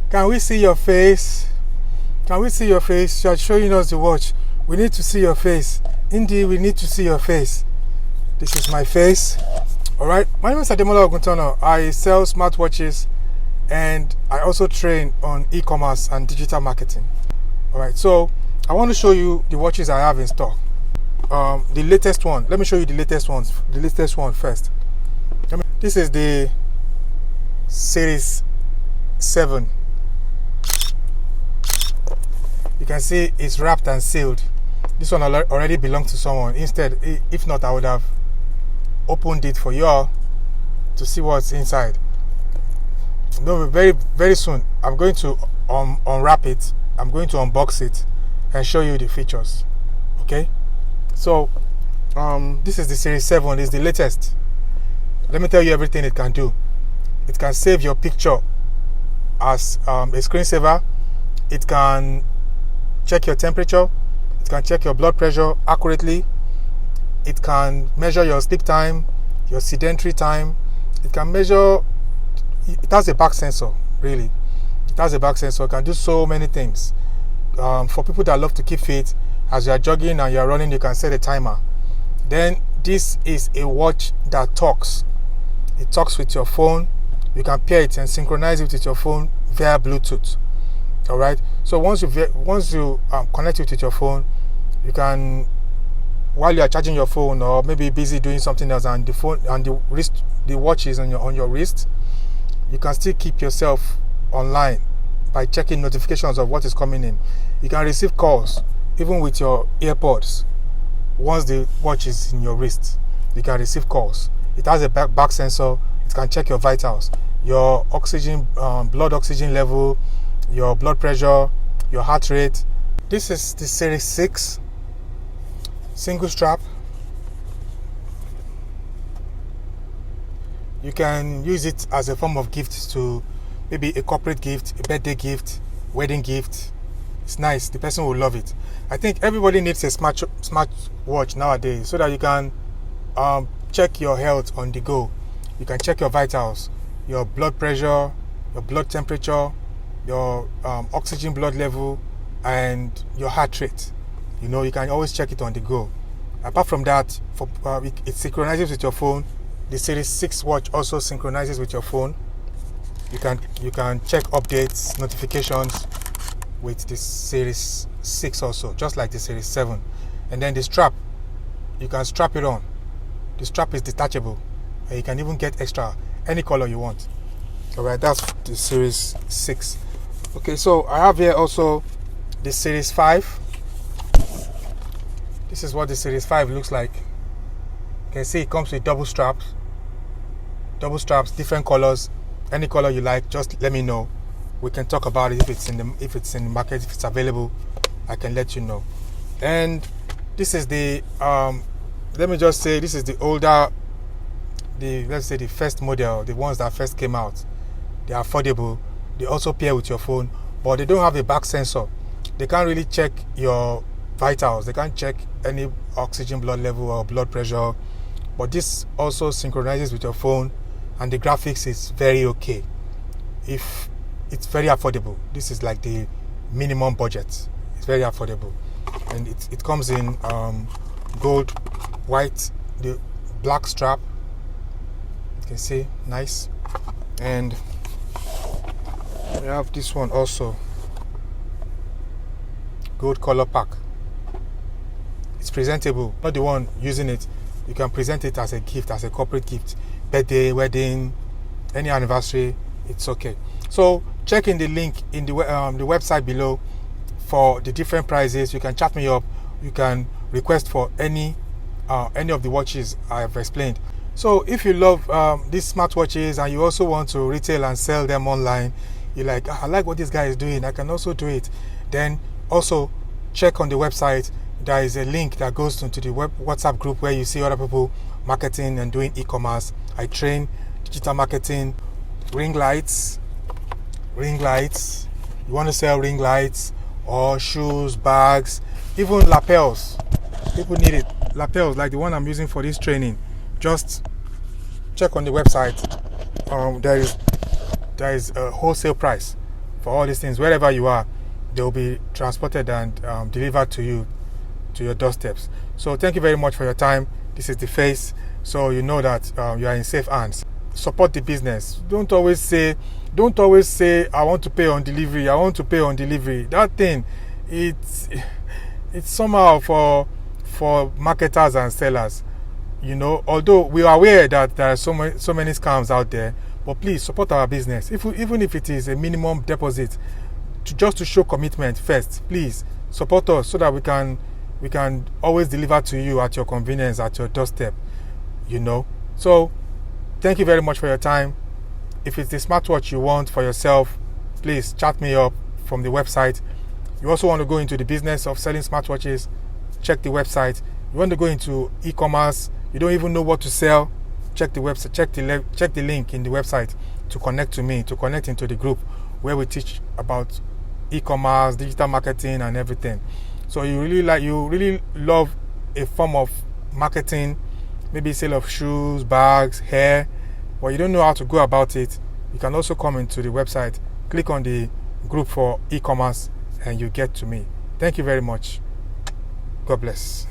Can we see your face? Can we see your face? You are showing us the watch. We need to see your face. Indeed, we need to see your face. This is my face. Alright, my name is Ademola Oguntono. I sell smartwatches and I also train on e-commerce and digital marketing. Alright, so I want to show you the watches I have in stock. The latest one. Let me show you the latest ones. The latest one first. This is the Series 7. You can see it's wrapped and sealed. This one already belonged to someone. Instead, if not, I would have opened it for y'all to see what's inside. No, very soon I'm going to unwrap it. I'm going to unbox it and show you the features. Okay, so this is the Series 7. It's the latest. Let me tell you everything it can do. It can save your picture as a screensaver. It can check your temperature. It can check your blood pressure accurately. It can measure your sleep time, your sedentary time. It can measure. It has a back sensor, really. It has a back sensor. It can do so many things. For people that love to keep fit, as you are jogging and you are running, you can set a timer. Then this is a watch that talks. It talks with your phone. You can pair it and synchronize it with your phone via Bluetooth. All right. So once you connect it with your phone, you can, while you are charging your phone or maybe busy doing something else, and the phone and the watch is on your wrist, you can still keep yourself online by checking notifications of what is coming in. You can receive calls even with your AirPods. Once the watch is in your wrist, you can receive calls. It has a back sensor. It can check your vitals, your oxygen, blood oxygen level, your blood pressure, your heart rate. This is the Series 6 single strap. You can use it as a form of gift to maybe a corporate gift, a birthday gift, wedding gift. It's nice. The person will love it. I think everybody needs a smart watch nowadays so that you can check your health on the go. You can check your vitals, your blood pressure, your blood temperature, your oxygen blood level, and your heart rate. You know, you can always check it on the go. Apart from that, it synchronizes with your phone. The Series 6 watch also synchronizes with your phone. You can check updates, notifications with the Series 6 also, just like the Series 7. And then the strap, you can strap it on. The strap is detachable, and you can even get extra, any color you want. Alright, that's the Series 6. Okay, so I have here also the Series 5. This is what the Series 5 looks like. You can see it comes with double straps, different colors. Any color you like, just let me know. We can talk about it if it's in the market, if it's available. I can let you know. And this is the let me just say, this is the older, let's say the first model, the ones that first came out. They are affordable. They also pair with your phone, but they don't have a back sensor. They can't really check your vitals. They can't check any oxygen blood level or blood pressure. But this also synchronizes with your phone, and the graphics is very okay. If it's very affordable. This is like the minimum budget. It's very affordable, and it comes in gold, white, the black strap. You can see, nice. And we have this one also, gold color pack. It's presentable. Not the one using it. You can present it as a gift, as a corporate gift, birthday, wedding, any anniversary. It's okay. So check in the link in the website below for the different prices. You can chat me up. You can request for any of the watches I have explained. So if you love these smartwatches and you also want to retail and sell them online, you're like, I like what this guy is doing, I can also do it. Then also check on the website. There is a link that goes into the WhatsApp group where you see other people marketing and doing e-commerce. I train digital marketing, ring lights. You want to sell ring lights or shoes, bags, even lapels. People need it. Lapels like the one I'm using for this training. Just check on the website. There is a wholesale price for all these things. Wherever you are, they will be transported and delivered to you, to your doorsteps. So thank you very much for your time. This is The Face, so you know that you are in safe hands. Support the business. Don't always say I want to pay on delivery. I want to pay on delivery. That thing, it's somehow for marketers and sellers. Although we are aware that there are so many scams out there, but please support our business. Even if it is a minimum deposit, just to show commitment first, please support us so that we can always deliver to you at your convenience, at your doorstep. So thank you very much for your time. If it's the smartwatch you want for yourself, please chat me up from the website. You also want to go into the business of selling smartwatches, check the website. You want to go into e-commerce, you don't even know what to sell, check the website, check the link in the website to connect to me, to connect into the group where we teach about e-commerce, digital marketing and everything. So you really love a form of marketing, maybe sale of shoes, bags, hair, but you don't know how to go about it. You can also come into the website, click on the group for e-commerce, and you get to me. Thank you very much. God bless.